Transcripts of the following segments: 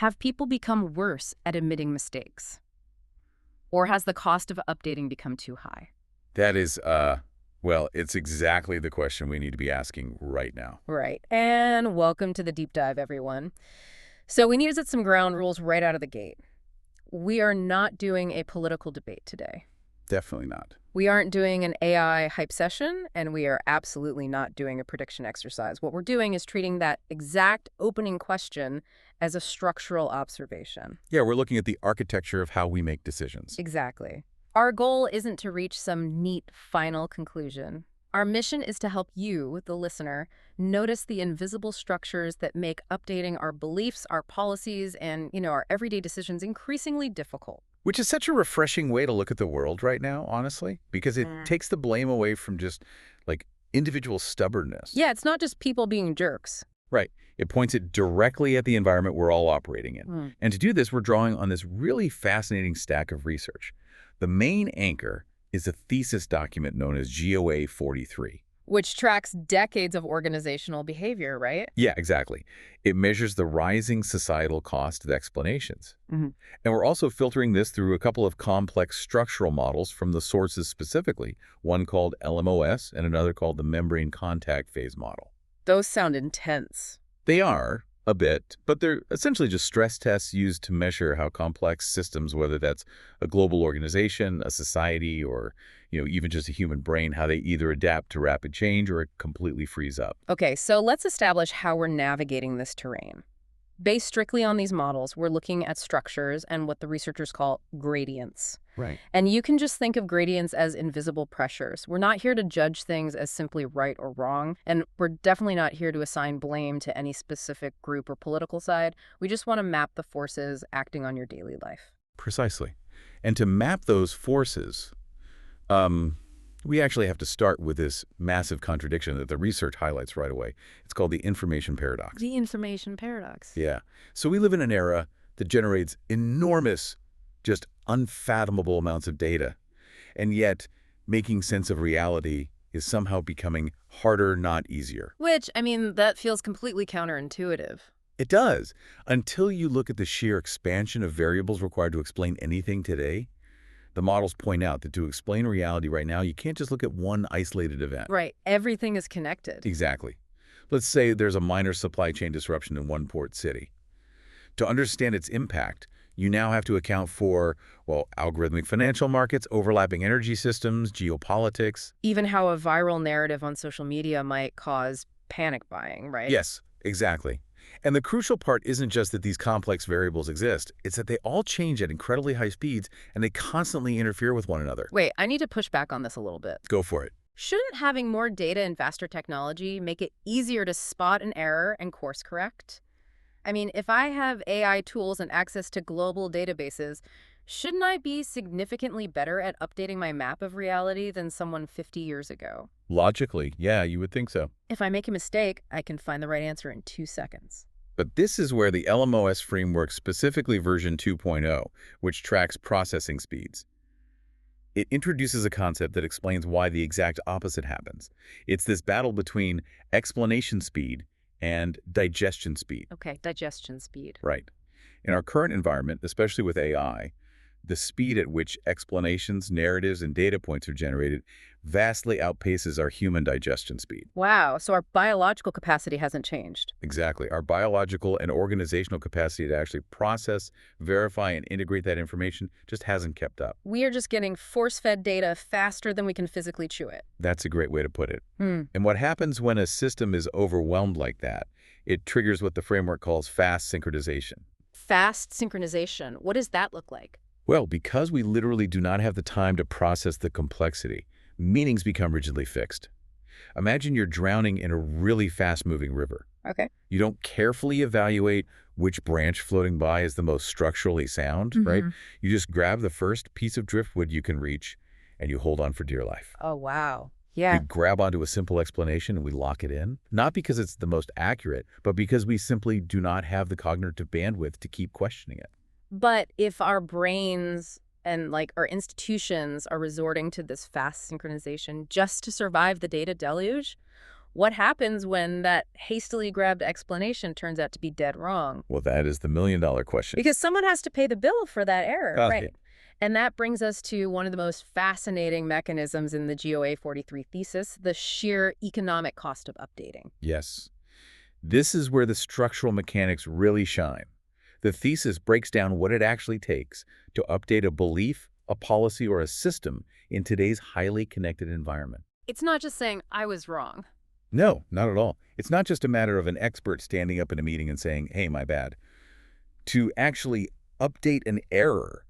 Have people become worse at admitting mistakes? Or has the cost of updating become too high? That is, well, it's exactly the question we need to be asking right now. Right. And welcome to the deep dive, everyone. So we need to set some ground rules right out of the gate. We are not doing a political debate today. Definitely not. We aren't doing an AI hype session, and we are absolutely not doing a prediction exercise. What we're doing is treating that exact opening question as a structural observation. Yeah, we're looking at the architecture of how we make decisions. Exactly. Our goal isn't to reach some neat final conclusion. Our mission is to help you, the listener, notice the invisible structures that make updating our beliefs, our policies, and, our everyday decisions increasingly difficult. Which is such a refreshing way to look at the world right now, honestly, because it takes the blame away from just, like, individual stubbornness. Yeah, it's not just people being jerks. Right. It points it directly at the environment we're all operating in. Mm. And to do this, we're drawing on this really fascinating stack of research. The main anchor is a thesis document known as GOA 43. Which tracks decades of organizational behavior, right? Yeah, exactly. It measures the rising societal cost of explanations. Mm-hmm. And we're also filtering this through a couple of complex structural models from the sources specifically, one called LMOS and another called the membrane contact phase model. Those sound intense. They are, a bit, but they're essentially just stress tests used to measure how complex systems, whether that's a global organization, a society, or even just a human brain, how they either adapt to rapid change or completely freeze up. Okay, so let's establish how we're navigating this terrain. Based strictly on these models, we're looking at structures and what the researchers call gradients. Right. And you can just think of gradients as invisible pressures. We're not here to judge things as simply right or wrong, and we're definitely not here to assign blame to any specific group or political side. We just want to map the forces acting on your daily life. Precisely. And to map those forces, we actually have to start with this massive contradiction that the research highlights right away. It's called the information paradox. The information paradox. Yeah. So we live in an era that generates enormous, just unfathomable amounts of data. And yet, making sense of reality is somehow becoming harder, not easier. Which, that feels completely counterintuitive. It does, until you look at the sheer expansion of variables required to explain anything today. The models point out that to explain reality right now, you can't just look at one isolated event. Right. Everything is connected. Exactly. Let's say there's a minor supply chain disruption in one port city. To understand its impact, you now have to account for, algorithmic financial markets, overlapping energy systems, geopolitics. Even how a viral narrative on social media might cause panic buying, right? Yes, exactly. And the crucial part isn't just that these complex variables exist, it's that they all change at incredibly high speeds and they constantly interfere with one another. Wait, I need to push back on this a little bit. Go for it. Shouldn't having more data and faster technology make it easier to spot an error and course correct? If I have AI tools and access to global databases, shouldn't I be significantly better at updating my map of reality than someone 50 years ago? Logically, yeah, you would think so. If I make a mistake, I can find the right answer in 2 seconds. But this is where the LMOS framework, specifically version 2.0, which tracks processing speeds. It introduces a concept that explains why the exact opposite happens. It's this battle between explanation speed and digestion speed. Okay, digestion speed. Right. In our current environment, especially with AI, the speed at which explanations, narratives, and data points are generated vastly outpaces our human digestion speed. Wow, so our biological capacity hasn't changed. Exactly. Our biological and organizational capacity to actually process, verify, and integrate that information just hasn't kept up. We are just getting force-fed data faster than we can physically chew it. That's a great way to put it. And what happens when a system is overwhelmed like that? It triggers what the framework calls fast synchronization. Fast synchronization. What does that look like? Well, because we literally do not have the time to process the complexity, meanings become rigidly fixed. Imagine you're drowning in a really fast-moving river. Okay. You don't carefully evaluate which branch floating by is the most structurally sound, right? You just grab the first piece of driftwood you can reach, and you hold on for dear life. Oh, wow. Yeah. We grab onto a simple explanation and we lock it in, not because it's the most accurate, but because we simply do not have the cognitive bandwidth to keep questioning it. But if our brains and our institutions are resorting to this fast synchronization just to survive the data deluge, What happens when that hastily grabbed explanation turns out to be dead wrong? Well, that is the million-dollar question. Because someone has to pay the bill for that error, Okay. right? And that brings us to one of the most fascinating mechanisms in the GOA 43 thesis, the sheer economic cost of updating. Yes. This is where the structural mechanics really shine. The thesis breaks down what it actually takes to update a belief, a policy, or a system in today's highly connected environment. It's not just saying, I was wrong. No, not at all. It's not just a matter of an expert standing up in a meeting and saying, hey, my bad. To actually update an error,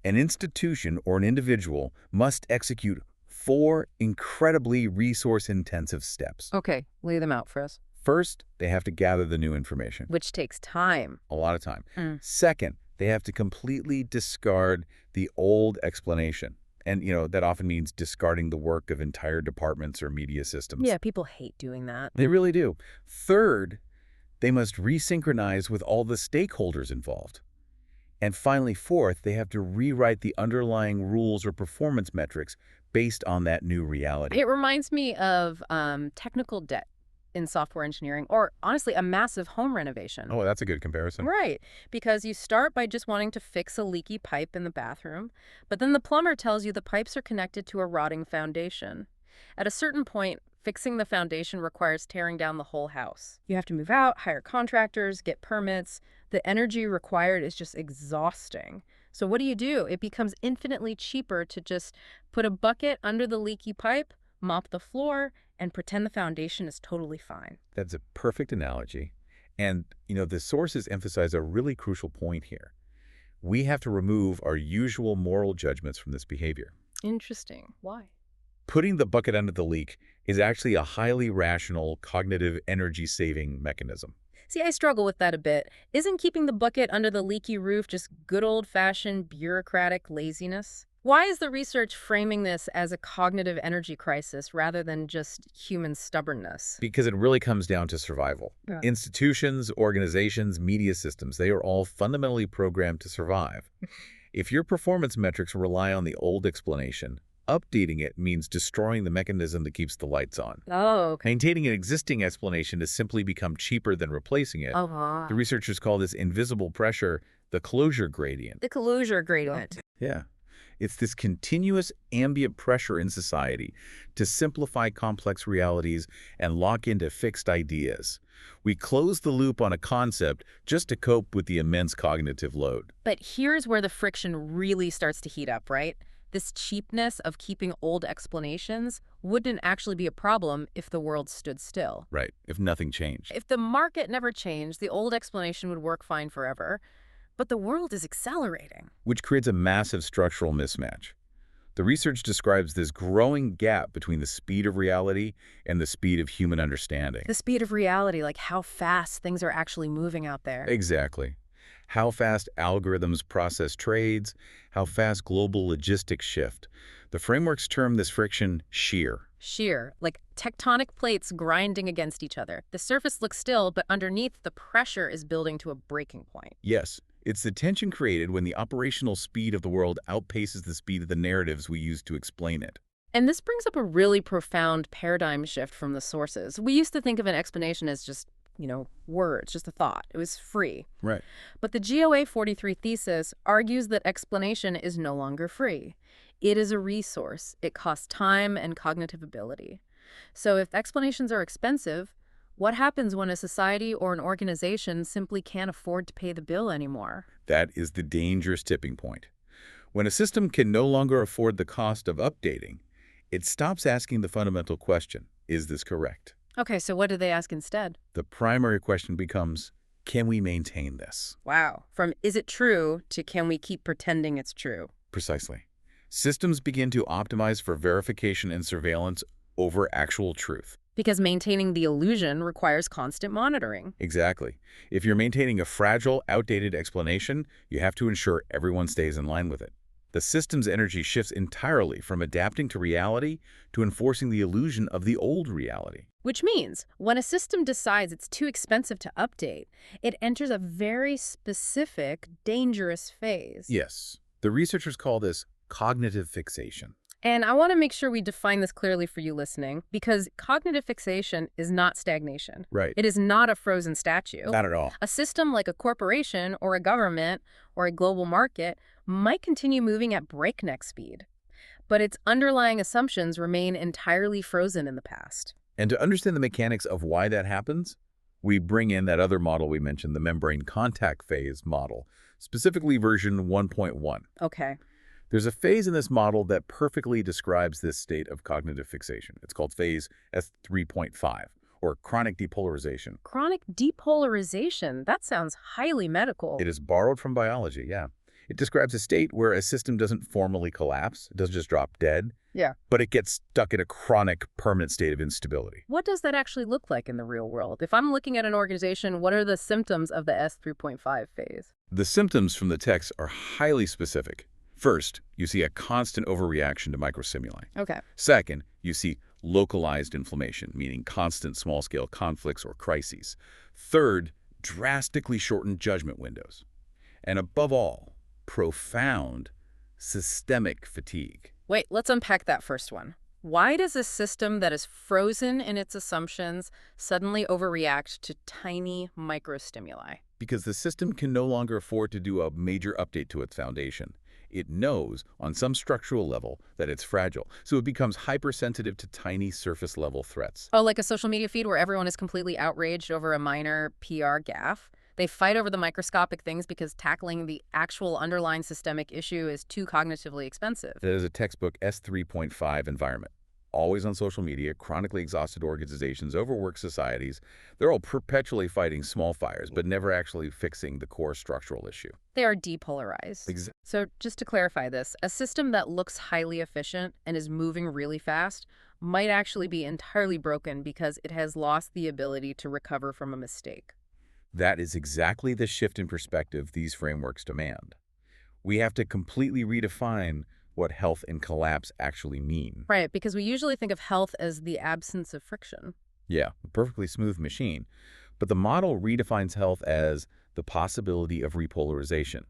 an institution or an individual must execute 4 incredibly resource-intensive steps. Okay, lay them out for us. First, they have to gather the new information. Which takes time. A lot of time. Mm. Second, they have to completely discard the old explanation. And, that often means discarding the work of entire departments or media systems. Yeah, people hate doing that. They really do. Third, they must resynchronize with all the stakeholders involved. And finally, fourth, they have to rewrite the underlying rules or performance metrics based on that new reality. It reminds me of technical debt in software engineering, or honestly, a massive home renovation. Oh, that's a good comparison. Right, because you start by just wanting to fix a leaky pipe in the bathroom, but then the plumber tells you the pipes are connected to a rotting foundation. At a certain point, fixing the foundation requires tearing down the whole house. You have to move out, hire contractors, get permits. The energy required is just exhausting. So what do? It becomes infinitely cheaper to just put a bucket under the leaky pipe, mop the floor, and pretend the foundation is totally fine. That's a perfect analogy. And, the sources emphasize a really crucial point here. We have to remove our usual moral judgments from this behavior. Interesting. Why? Putting the bucket under the leak is actually a highly rational, cognitive, energy-saving mechanism. See, I struggle with that a bit. Isn't keeping the bucket under the leaky roof just good old-fashioned bureaucratic laziness? Why is the research framing this as a cognitive energy crisis rather than just human stubbornness? Because it really comes down to survival. Yeah. Institutions, organizations, media systems, they are all fundamentally programmed to survive. If your performance metrics rely on the old explanation, updating it means destroying the mechanism that keeps the lights on. Oh, okay. Maintaining an existing explanation has simply become cheaper than replacing it. Oh, The researchers call this invisible pressure the closure gradient. the closure gradient. Yeah. It's this continuous ambient pressure in society to simplify complex realities and lock into fixed ideas. We close the loop on a concept just to cope with the immense cognitive load. But here's where the friction really starts to heat up, right? This cheapness of keeping old explanations wouldn't actually be a problem if the world stood still. Right, if nothing changed. If the market never changed, the old explanation would work fine forever. But the world is accelerating. Which creates a massive structural mismatch. The research describes this growing gap between the speed of reality and the speed of human understanding. The speed of reality, like how fast things are actually moving out there. Exactly. How fast algorithms process trades, how fast global logistics shift. The frameworks term this friction shear. Shear, like tectonic plates grinding against each other. The surface looks still, but underneath, the pressure is building to a breaking point. Yes, it's the tension created when the operational speed of the world outpaces the speed of the narratives we use to explain it. And this brings up a really profound paradigm shift from the sources. We used to think of an explanation as just, words, just a thought. It was free. Right. But the GOA 43 thesis argues that explanation is no longer free. It is a resource. It costs time and cognitive ability. So if explanations are expensive, what happens when a society or an organization simply can't afford to pay the bill anymore? That is the dangerous tipping point. When a system can no longer afford the cost of updating, it stops asking the fundamental question, is this correct? Okay, so what do they ask instead? The primary question becomes, can we maintain this? Wow. From is it true to can we keep pretending it's true? Precisely. Systems begin to optimize for verification and surveillance over actual truth. Because maintaining the illusion requires constant monitoring. Exactly. If you're maintaining a fragile, outdated explanation, you have to ensure everyone stays in line with it. The system's energy shifts entirely from adapting to reality to enforcing the illusion of the old reality. Which means, when a system decides it's too expensive to update, it enters a very specific, dangerous phase. Yes. The researchers call this cognitive fixation. And I want to make sure we define this clearly for you listening, because cognitive fixation is not stagnation. Right. It is not a frozen statue. Not at all. A system like a corporation or a government or a global market might continue moving at breakneck speed, but its underlying assumptions remain entirely frozen in the past. And to understand the mechanics of why that happens, we bring in that other model we mentioned, the membrane contact phase model, specifically version 1.1. Okay. There's a phase in this model that perfectly describes this state of cognitive fixation. It's called phase S3.5, or chronic depolarization. Chronic depolarization. That sounds highly medical. It is borrowed from biology, yeah. It describes a state where a system doesn't formally collapse, it doesn't just drop dead, Yeah. but it gets stuck in a chronic, permanent state of instability. What does that actually look like in the real world? If I'm looking at an organization, what are the symptoms of the S3.5 phase? The symptoms from the text are highly specific. First, you see a constant overreaction to microstimuli. Okay. Second, you see localized inflammation, meaning constant small-scale conflicts or crises. Third, drastically shortened judgment windows. And above all, profound systemic fatigue. Wait, let's unpack that first one. Why does a system that is frozen in its assumptions suddenly overreact to tiny microstimuli? Because the system can no longer afford to do a major update to its foundation. It knows, on some structural level, that it's fragile, so it becomes hypersensitive to tiny surface-level threats. Oh, like a social media feed where everyone is completely outraged over a minor PR gaffe? They fight over the microscopic things because tackling the actual underlying systemic issue is too cognitively expensive. That is a textbook S3.5 environment. Always on social media, chronically exhausted organizations, overworked societies, they're all perpetually fighting small fires, but never actually fixing the core structural issue. They are depolarized. So just to clarify this, a system that looks highly efficient and is moving really fast might actually be entirely broken because it has lost the ability to recover from a mistake. That is exactly the shift in perspective these frameworks demand. We have to completely redefine what health and collapse actually mean. Right, because we usually think of health as the absence of friction. Yeah, a perfectly smooth machine. But the model redefines health as the possibility of repolarization.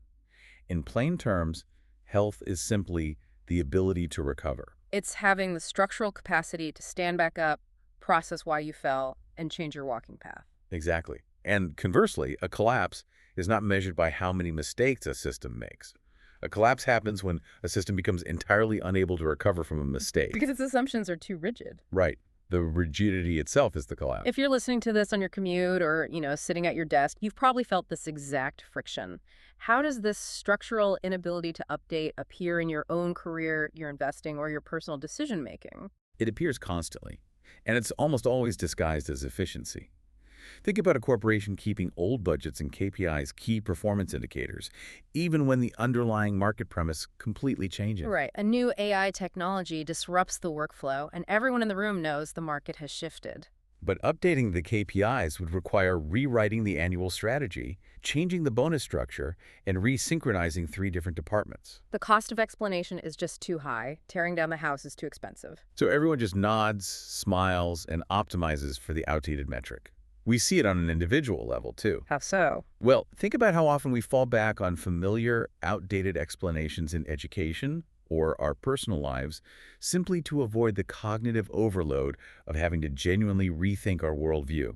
In plain terms, health is simply the ability to recover. It's having the structural capacity to stand back up, process why you fell, and change your walking path. Exactly. And conversely, a collapse is not measured by how many mistakes a system makes. A collapse happens when a system becomes entirely unable to recover from a mistake. Because its assumptions are too rigid. Right. The rigidity itself is the collapse. If you're listening to this on your commute or, sitting at your desk, you've probably felt this exact friction. How does this structural inability to update appear in your own career, your investing, or your personal decision-making? It appears constantly, and it's almost always disguised as efficiency. Think about a corporation keeping old budgets and KPIs, key performance indicators, even when the underlying market premise completely changes. Right. A new AI technology disrupts the workflow, and everyone in the room knows the market has shifted. But updating the KPIs would require rewriting the annual strategy, changing the bonus structure, and resynchronizing 3 different departments. The cost of explanation is just too high. Tearing down the house is too expensive. So everyone just nods, smiles, and optimizes for the outdated metric. We see it on an individual level, too. How so? Well, think about how often we fall back on familiar, outdated explanations in education or our personal lives simply to avoid the cognitive overload of having to genuinely rethink our worldview.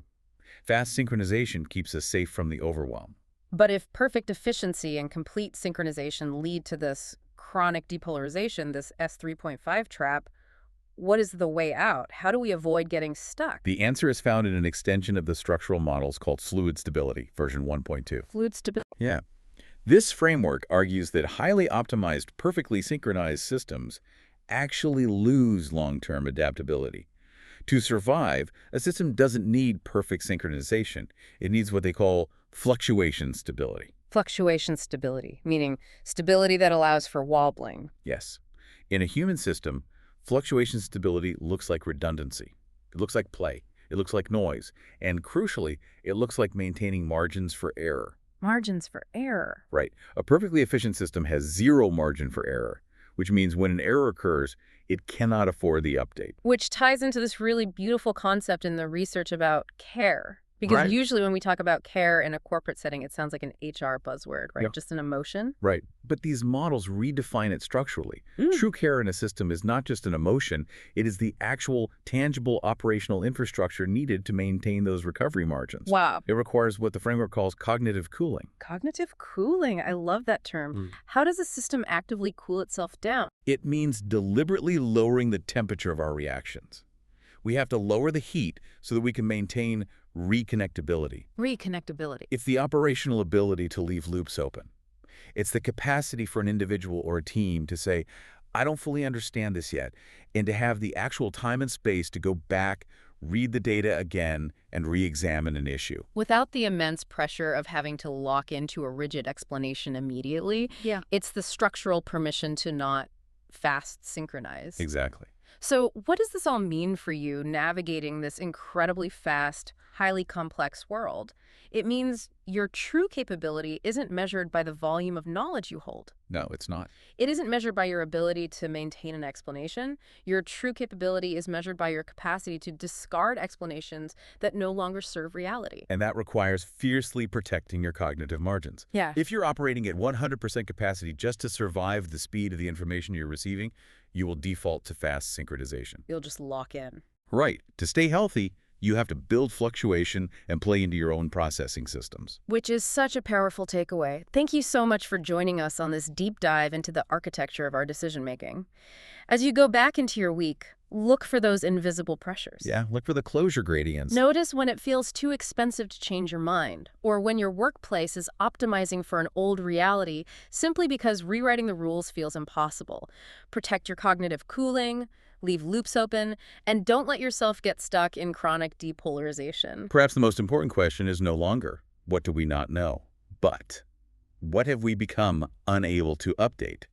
Fast synchronization keeps us safe from the overwhelm. But if perfect efficiency and complete synchronization lead to this chronic depolarization, this S3.5 trap, what is the way out? How do we avoid getting stuck? The answer is found in an extension of the structural models called fluid stability, version 1.2. Fluid stability. Yeah. This framework argues that highly optimized, perfectly synchronized systems actually lose long-term adaptability. To survive, a system doesn't need perfect synchronization. It needs what they call fluctuation stability. Fluctuation stability, meaning stability that allows for wobbling. Yes. In a human system, fluctuation stability looks like redundancy. It looks like play. It looks like noise. And crucially, it looks like maintaining margins for error. Margins for error. Right. A perfectly efficient system has 0 margin for error, which means when an error occurs, it cannot afford the update. Which ties into this really beautiful concept in the research about care. Because Right. usually when we talk about care in a corporate setting, it sounds like an HR buzzword, right? Yeah. Just an emotion. Right. But these models redefine it structurally. Mm. True care in a system is not just an emotion, it is the actual, tangible operational infrastructure needed to maintain those recovery margins. Wow. It requires what the framework calls cognitive cooling. Cognitive cooling. I love that term. Mm. How does a system actively cool itself down? It means deliberately lowering the temperature of our reactions. We have to lower the heat so that we can maintain reconnectability. Reconnectability. It's the operational ability to leave loops open. It's the capacity for an individual or a team to say, I don't fully understand this yet, and to have the actual time and space to go back, read the data again, and re-examine an issue. Without the immense pressure of having to lock into a rigid explanation immediately, Yeah. it's the structural permission to not fast synchronize. Exactly. So what does this all mean for you navigating this incredibly fast, highly complex world? It means your true capability isn't measured by the volume of knowledge you hold. No, it's not. It isn't measured by your ability to maintain an explanation. Your true capability is measured by your capacity to discard explanations that no longer serve reality. And that requires fiercely protecting your cognitive margins. Yeah. If you're operating at 100% capacity just to survive the speed of the information you're receiving, you will default to fast synchronization. You'll just lock in. Right. To stay healthy, you have to build fluctuation and play into your own processing systems. Which is such a powerful takeaway. Thank you so much for joining us on this deep dive into the architecture of our decision-making. As you go back into your week, look for those invisible pressures. Yeah, look for the closure gradients. Notice when it feels too expensive to change your mind, or when your workplace is optimizing for an old reality simply because rewriting the rules feels impossible. Protect your cognitive cooling, leave loops open, and don't let yourself get stuck in chronic depolarization. Perhaps the most important question is no longer, what do we not know? But, what have we become unable to update?